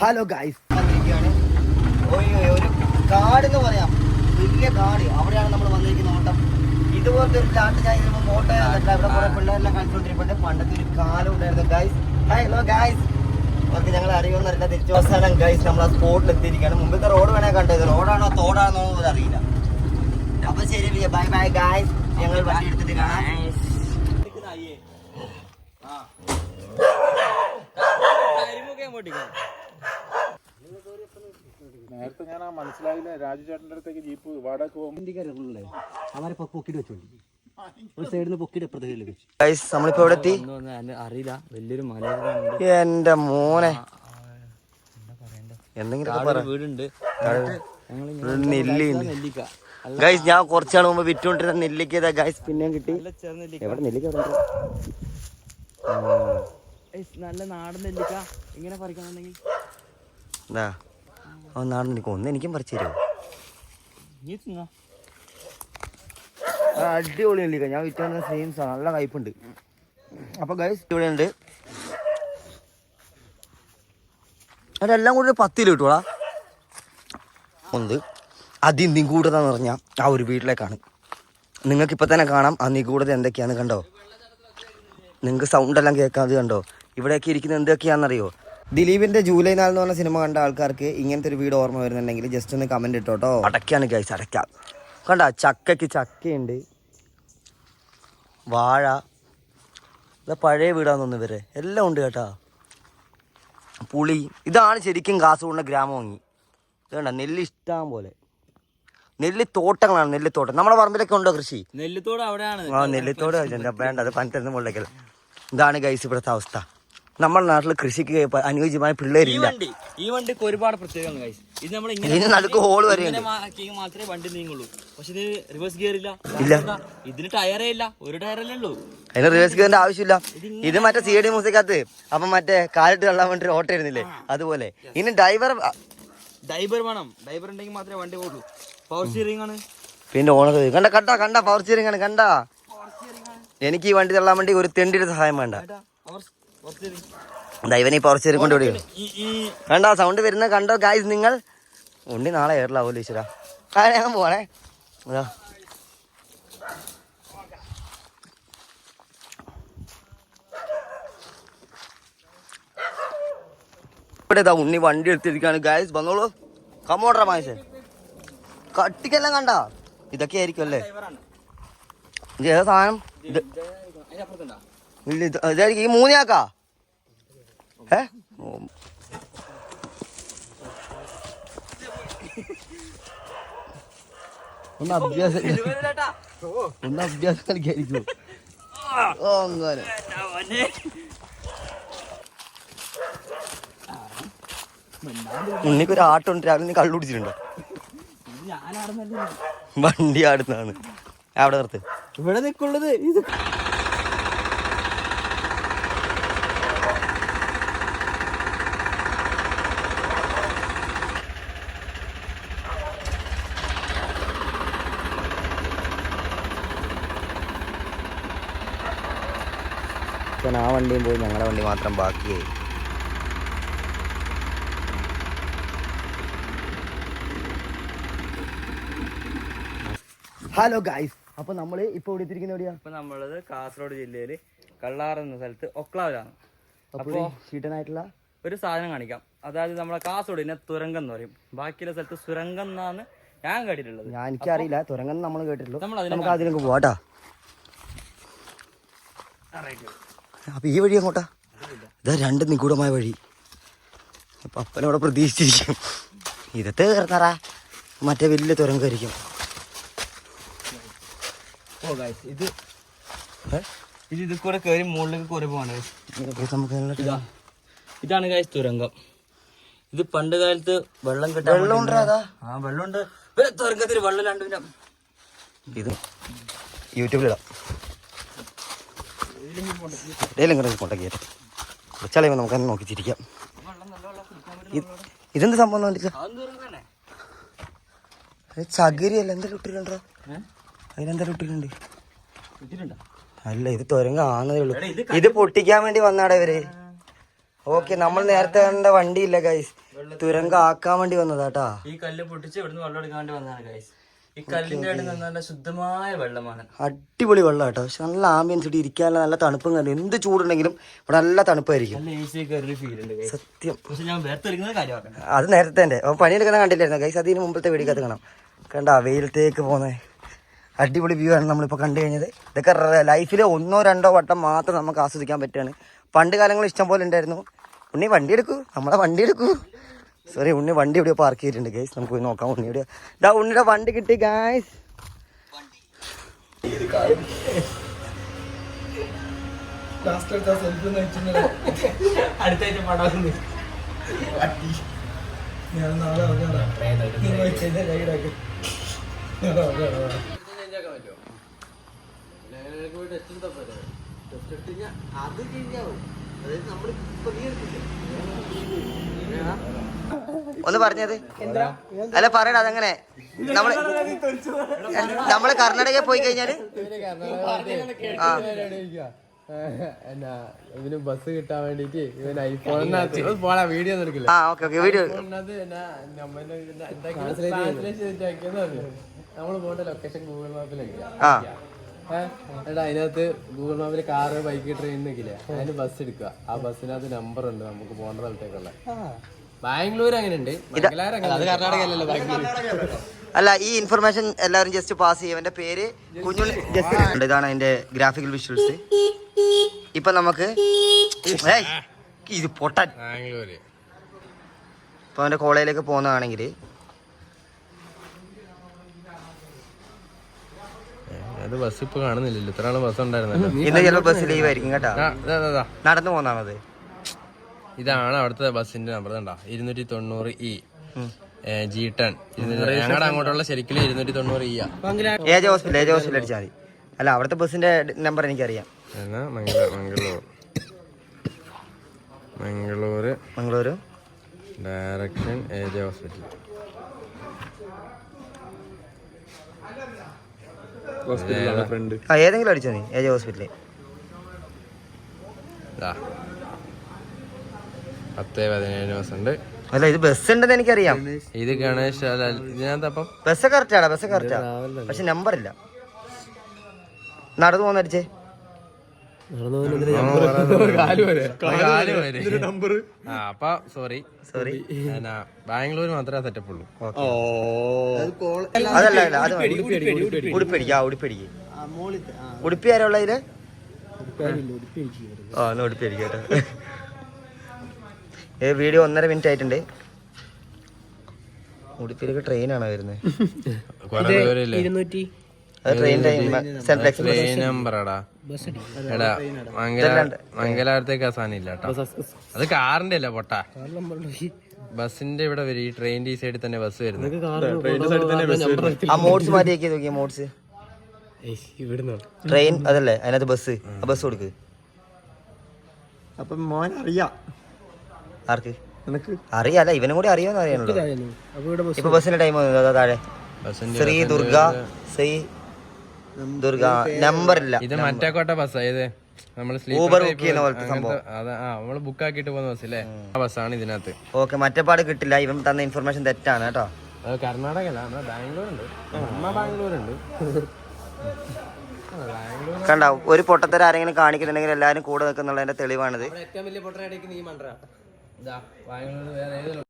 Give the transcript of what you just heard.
Hello guys, ഒരു കാട് എന്ന് പറയാം, വലിയ കാട്. അവിടെയാണ് നമ്മൾ വന്നിരിക്കുന്ന ഓട്ടം. ഇതുപോലത്തെ ഒരു ചാട്ട് ഞാൻ ഇതിന് ഓട്ടം ഇവിടെ കുറെ പിള്ളേരെല്ലാം കളിച്ചുകൊണ്ടിരിപ്പുണ്ട്. പണ്ടത്തെ ഒരു കാലം ഉണ്ടായിരുന്നു ഗൈസ്. ഹലോ ഗൈസ്, അവർക്ക് ഞങ്ങൾ അറിയുമെന്നറിയില്ല. തിരിച്ചു അവസാനം ഗൈസ് നമ്മൾ ആ സ്പോട്ടിൽ എത്തിയിരിക്കുകയാണ്. മുമ്പത്തെ റോഡ് വേണേ കണ്ടത്, റോഡാണോ തോടാണോ അറിയില്ല. അപ്പൊ ശരി, ബൈ ബൈ ഗൈസ്. ഞങ്ങൾ വണ്ടി എടുത്തിട്ട് കാണാം. നേരത്തെ ഞാൻ മനസ്സിലായില്ല, രാജു ചേട്ടൻ്റെ അടുത്തേക്ക് ജീപ്പ് വാടക പോകുമ്പോൾ അവരെ പൊക്കിട്ട് വെച്ചോണ്ടി ഒരു സൈഡിൽ നിന്ന് പൊക്കിട്ട് എപ്പുറത്തേക്ക് നമ്മളിപ്പോ എവിടെ എത്തി അറിയില്ല. വലിയൊരു മല. എന്റെ മോനെ എന്തെങ്കിലും വീടുണ്ട്. നെല്ലിക്ക ഗൈസ്. ഞാൻ കുറച്ചാൾ മുമ്പ് വിറ്റുകൊണ്ടിരുന്ന നെല്ലിക്ക ഗൈസ് പിന്നെയും കിട്ടി. എവിടെ നെല്ലിക്ക? നല്ല നാടൻ നെല്ലിക്ക. ഇങ്ങനെ പറിക്കണമെന്നുണ്ടെങ്കിൽ നാടൻ നെല്ലിക്ക ഒന്ന് എനിക്കും പറിച്ചു തരുമോ? നീ തിന്നാ. അടിപൊളി നെല്ലിക്ക. ഞാൻ വിറ്റുകൊണ്ടിരുന്ന സെയിം സാധനം, നല്ല കയ്പുണ്ട്. അപ്പൊ ഗൈസ് ഇവിടെ ഉണ്ട്. അതെല്ലാം കൂടി 10 കിലോ കിട്ടുവാ. ഒന്ന് അതിൽ നിഗൂഢതാന്ന് പറഞ്ഞാൽ ആ ഒരു വീട്ടിലേക്കാണ്. നിങ്ങൾക്കിപ്പോൾ തന്നെ കാണാം ആ നിഗൂഢത എന്തൊക്കെയാന്ന്. കണ്ടോ? നിങ്ങൾക്ക് സൗണ്ടെല്ലാം കേൾക്കാതെ കണ്ടോ? ഇവിടെയൊക്കെ ഇരിക്കുന്നത് എന്തൊക്കെയാണെന്നറിയോ? ദിലീപിന്റെ ജൂലൈ 4 എന്ന് പറഞ്ഞ സിനിമ കണ്ട ആൾക്കാർക്ക് ഇങ്ങനത്തെ ഒരു വീട് ഓർമ്മ വരുന്നുണ്ടെങ്കിൽ ജസ്റ്റ് ഒന്ന് കമന്റ് ഇട്ടോട്ടോ. അടയ്ക്കാണ് ഗൈസ്, അടയ്ക്ക. കണ്ട, ചക്കയ്ക്ക് ചക്കയുണ്ട്, വാഴ. ഇത് പഴയ വീടാന്ന് ഇവരെ എല്ലാം ഉണ്ട് കേട്ടാ. പുളി. ഇതാണ് ശരിക്കും കാസർഗോഡിന്റെ ഗ്രാമഭംഗി. ഇതുണ്ട നെല്ല് ഇഷ്ടം പോലെ. നെല്ലിത്തോട്ടങ്ങളാണ്, നെല്ലിത്തോട്ടം. നമ്മുടെ പറമ്പിലൊക്കെ ഉണ്ടോ കൃഷി? നെല്ലിത്തോട് അവിടെയാണ്. നെല്ലിത്തോട് വേണ്ട, അത് പഞ്ചായത്ത് മുകളിലേക്കല്ല. ഇതാണ് ഗൈസ് ഇവിടുത്തെ അവസ്ഥ. നമ്മുടെ നാട്ടിൽ കൃഷിക്ക് അനുയോജ്യമായ പിള്ളേരില്ല. ഈ വണ്ടിക്ക് ഒരുപാട് പ്രത്യേകത. ഇത് നമ്മൾ ഇതിന് നടുക്ക് ഹോള് വരെ മാത്രമേ വണ്ടി നീങ്ങുള്ളൂ. പക്ഷെ ഇത് റിവേഴ്സ് ഗിയർ ഇല്ല. ഇതിന് ടയറേ ഇല്ല, ഒരു ടയറല്ലേ ഉള്ളൂ. അതിന് റിവേഴ്സ് ഗിയറിന്റെ ആവശ്യമില്ല. ഇത് മറ്റേ CD മ്യൂസിക്കകത്ത് അപ്പൊ മറ്റേ കാലിട്ട് തള്ളാൻ വേണ്ടി ഓട്ടം ഇരുന്നില്ലേ, അതുപോലെ. ഇനി ഡ്രൈവർ വേണം. ഡ്രൈവർ ഉണ്ടെങ്കിൽ മാത്രമേ വണ്ടി പോകുള്ളൂ. പവർ സ്റ്റിയറിംഗ് ആണ്. പിന്നെ ഓണർ കണ്ട പവർ സ്റ്റിയറിംഗ് ആണ്. കണ്ട, എനിക്ക് ഈ വണ്ടി തള്ളാൻ വേണ്ടി ഒരു തെണ്ടിയുടെ സഹായം വേണ്ട. ദൈവനെ പവർ സ്റ്റിയറിംഗ് കൊണ്ട് വിടുക. കണ്ട സൗണ്ട് വരുന്ന കണ്ടോ ഗായ്സ് നിങ്ങൾ? ഉണ്ണി നാളെ ഏറിലാവൂല്ലോ ഈശ്വര. ഞാൻ പോണേ. ഇവിടെ ഉണ്ണി വണ്ടി എടുത്തിരിക്കാണ് ഗായ്സ്. വന്നോളൂ, കമ്മോട്ടറ മായസേ. കട്ടിക്കെല്ലാം കണ്ട ഇതൊക്കെ ആയിരിക്കും അല്ലേ? ഏതാ സാധനം? ഇതായിരിക്കും ഈ 3 ആക്കാ. ഒന്ന് അഭ്യാസം കളിക്കായിരിക്കും. അങ്ങനെ ഉണ്ണിക്കൊരു ആട്ടമുണ്ട്. രാവിലെ നീ കള്ളു കുടിച്ചിട്ടുണ്ടോ? വണ്ടി ആടുന്നതാണ്. അവിടെ നിർത്ത്. ഇവിടെ നിൽക്കുള്ളത് ഇത്. ആ വണ്ടിയും പോയി, ഞങ്ങളുടെ വണ്ടി മാത്രം ബാക്കിയായി. ഹലോ ഗൈസ്, അപ്പൊ നമ്മള് ഇപ്പൊ ഇവിടെ എത്തിയിരിക്കുന്ന എവിടെയാ? ഇപ്പൊ നമ്മളത് കാസർഗോഡ് ജില്ലയില് കള്ളാർ എന്ന സ്ഥലത്ത് ഒക്ലാവിലാണ്. അപ്പോ ഷീറ്റനായിട്ടുള്ള ഒരു സാധനം കാണിക്കാം. അതായത് നമ്മളെ കാസർഗോഡിനെ തുരങ്കം എന്ന് പറയും. ബാക്കിയുള്ള സ്ഥലത്ത് സുരംഗം എന്നാണ് ഞാൻ കേട്ടിട്ടുള്ളത്. എനിക്കറിയില്ല, തുരങ്കം നമ്മൾ കേട്ടിട്ടുള്ളൂ. നമുക്ക് അതിലേക്ക് പോവാട്ടാ. അപ്പൊ ഈ വഴി അങ്ങോട്ടാ? ഇതാ 2 നിഗൂഢമായ വഴി. അപ്പൊ അപ്പനവിടെ പ്രതീക്ഷിച്ചിരിക്കും. ഇതത്തെ കയറുന്നാറാ മറ്റേ വലിയ തുരങ്കായിരിക്കും. ഇത് കൂടെ കയറി മുകളിലേക്ക് കുറെ പോവാണ്. ഇതാണ് ഗൈസ് തുരങ്കം. ഇത് പണ്ട് കാലത്ത് വെള്ളം കിട്ടാൻ വെള്ളമുണ്ട്. തുരങ്കത്തിൽ വെള്ളം 2 ഇത് യൂട്യൂബിലിടാം. കുറച്ചാളെ നമുക്ക് തന്നെ നോക്കി ചിരിക്കാം. ഇതെന്ത് സംഭവം? ചകിരിയല്ല, എന്തെങ്കിലും ഇട്ടിട്ടുണ്ടോ? അതിനെന്തായാലും ഇട്ടിട്ടുണ്ട്. അല്ല, ഇത് തുരങ്കം ആണതേ ഉള്ളൂ. ഇത് പൊട്ടിക്കാൻ വേണ്ടി വന്നാടെ ഇവര്. ഓക്കെ, നമ്മൾ നേരത്തെ കണ്ട വണ്ടിയില്ല ഗൈസ്, തുരങ്കം ആക്കാൻ വേണ്ടി വന്നതാട്ടാ. ഈ കല്ല് പൊട്ടിച്ച് ഇവിടുന്ന് വെള്ളം എടുക്കാൻ വേണ്ടി വന്നതാണ് ഗൈസ്. ഈ കല്ലിന്റെ അടി നല്ല ശുദ്ധമായ വെള്ളമാണ്. അടിപൊളി വെള്ളം കേട്ടോ. പക്ഷെ നല്ല ആംബിയൻസ് ഇട്ട് ഇരിക്കാനുള്ള നല്ല തണുപ്പും കണ്ടു. എന്ത് ചൂടുണ്ടെങ്കിലും ഇവിടെ നല്ല തണുപ്പായിരിക്കും. നല്ല AC കയറി ഫീൽ ഉണ്ട് guys. സത്യം. പക്ഷെ ഞാൻ വേർത്തെടുക്കുന്നത് കാര്യമാക്കണം. അത് നേരത്തെ എൻ്റെ പണിയെടുക്കുന്ന കണ്ടില്ലായിരുന്നു ഗൈസ്. അതിന് മുമ്പത്തെ വീടിക്കകത്ത് കാണാം. കണ്ട വെയിലത്തേക്ക് പോകുന്നത് അടിപൊളി വ്യൂ ആണ് നമ്മളിപ്പോൾ കണ്ടു കഴിഞ്ഞത്. ഇതൊക്കെ ലൈഫിൽ 1 2 വട്ടം മാത്രം നമുക്ക് ആസ്വദിക്കാൻ പറ്റുകയാണ്. പണ്ട് കാലങ്ങളിൽ ഇഷ്ടം പോലെ ഉണ്ടായിരുന്നു. ഉണ്ണി വണ്ടി എടുക്കൂ, നമ്മളെ വണ്ടി എടുക്കൂ. സോറി, ഉണ്ണി വണ്ടി എവിടെയോ പാർക്ക് ചെയ്തിട്ടുണ്ട് ഗൈസ്. നമുക്ക് പോയി നോക്കാം ഉണ്ണി എവിടെയോ. ഇതാ ഉണ്ണിയുടെ വണ്ടി കിട്ടി ഗൈസ്. അടുത്തായിട്ട് പടാകുന്നു. ഒന്ന് പറഞ്ഞത് അല്ല, പറയടാ അതെങ്ങനെ. നമ്മള് കർണാടകയിൽ പോയി കഴിഞ്ഞാല് ഇവന് ബസ് കിട്ടാൻ വേണ്ടിട്ട് ഇവൻ ഐഫോണിനകത്ത് പോടാ വീഡിയോ എടുക്കില്ല. വീഡിയോ നമ്മള് പോണ്ട ലൊക്കേഷൻ ഗൂഗിൾ മാപ്പിലേക്ക്. എന്നിട്ട് അതിനകത്ത് ഗൂഗിൾ മാപ്പിൽ കാറ്, ബൈക്ക്, ട്രെയിൻ നിൽക്കില്ലേ, അതിന് ബസ് എടുക്കുക. ആ ബസ്സിനകത്ത് നമ്പർ ഉണ്ട് നമുക്ക് പോകേണ്ട സ്ഥലത്തേക്കുള്ള. ബാംഗ്ലൂർ അങ്ങനെ ഉണ്ട്, അത് കർണാടക അല്ലല്ലോ ബാംഗ്ലൂർ. അല്ല, ഈ ഇൻഫർമേഷൻ എല്ലാവരും ജസ്റ്റ് പാസ് ചെയ്യും. എന്റെ പേര് കുഞ്ഞുണ്ണി. ഇതാണ് അതിന്റെ ഗ്രാഫിക്കൽ വിഷ്വൽസ്. ഇപ്പൊ നമുക്ക് ഇത് പൊട്ടാൻ ബാംഗ്ലൂര് ഇപ്പൊ അവന്റെ കോളേജിലേക്ക് പോകുന്നതാണെങ്കിൽ അത് ബസ് ഇപ്പൊ കാണുന്നില്ലല്ലോ. ഇത്ര നാള് ബസ് ഉണ്ടായിരുന്നല്ലോ. ഇന്ന് ചിലപ്പോ ബസ് ലീവ് ആയിരിക്കും കേട്ടോ. നടന്നു പോകുന്നതാണത്. ഇതാണ് അവിടുത്തെ ബസ്സിന്റെ നമ്പർ. 290E G10. ഞങ്ങളുടെ അങ്ങോട്ടുള്ള ശരിക്കും 290E. ഏജ് ഹോസ്പിറ്റൽ അടിച്ചാൽ മതി. അല്ല, അവിടുത്തെ ബസ്സിന്റെ നമ്പർ എനിക്കറിയാം. മംഗളൂര് ഡയറക്ഷൻ ഏജ് ഹോസ്പിറ്റൽ. ഏതെങ്കിലും അടിച്ചാൽ മതി. ഏജ് ഹോസ്പിറ്റല് 10-17 ബസ്സുണ്ട്. അല്ല, ഇത് ബസ് ഉണ്ടെന്ന് എനിക്കറിയാം. ഇത് ഗണേഷ് ഇതിനകത്തപ്പം ബസ് കറക്റ്റാണ്, ബസ് കറക്റ്റാ. പക്ഷെ നമ്പർ ഇല്ല. നടന്നു പോകുന്നടിച്ചേ. അപ്പൊ സോറി ബാംഗ്ലൂർ മാത്രമേ സെറ്റപ്പ് ഉള്ളൂ. അതല്ല, അത് ഉടുപ്പടിക്ക് ഉടുപ്പി ആരുള്ള ഇതില് ഉടുപ്പി അടിക്കട്ടെ. വീഡിയോ 1.5 മിനിറ്റ് ആയിട്ടുണ്ട്. ഉടുപ്പിയിലേക്ക് ട്രെയിനാണ് വരുന്നത്. മംഗലാപുരത്തേക്ക് ആ സാധനം ഇല്ല കേട്ടോ. അത് കാറിന്റെ അല്ല പൊട്ടാ, ബസ്സിന്റെ ഇവിടെ വരും. ഈ ട്രെയിനിന്റെ ഈ സൈഡിൽ തന്നെ ബസ് വരുന്നത്. ആ മോഡ്സ് മാറ്റി നോക്കിയ മോഡ്സ് ട്രെയിൻ അതല്ലേ, അതിനകത്ത് ബസ്. ആ ബസ് കൊടുക്ക്. അപ്പൊ മോൻ അറിയാം. ആർക്ക് അറിയാല്ല, ഇവനും കൂടി അറിയാന്ന് അറിയാനുള്ളൂ. ഇപ്പൊ ബസ്സിന്റെ ടൈം താഴെ ശ്രീ ദുർഗ നമ്പർ ഇല്ല. ഇത് മറ്റേക്കോട്ടെ ബസ്സാ. ഇത് നമ്മള് ഊബർ ബുക്ക് ചെയ്യുന്ന പോലത്തെ സംഭവം. നമ്മള് ബുക്ക് ആക്കിട്ട് പോകുന്ന ബസ്സില്ലേ, ആ ബസ്സാണ് ഇതിനകത്ത്. ഓക്കെ, മറ്റേപാട് കിട്ടില്ല. ഇവൻ തന്ന ഇൻഫർമേഷൻ തെറ്റാണ് കേട്ടോ. അത് കർണാടക അല്ല, നമ്മുടെ ബാംഗ്ലൂരുണ്ട്. ബാംഗ്ലൂരുണ്ട്. കണ്ട, ഒരു പൊട്ടത്തരം ആരെങ്കിലും കാണിക്കുന്നുണ്ടെങ്കിൽ എല്ലാവരും കൂടെ നിൽക്കുന്നുള്ളതിന്റെ തെളിവാണിത്. ഏറ്റവും വലിയ പൊട്ടനായിട്ട് നീ മണ്ടറാ. ബാംഗ്ലൂർ വേറെ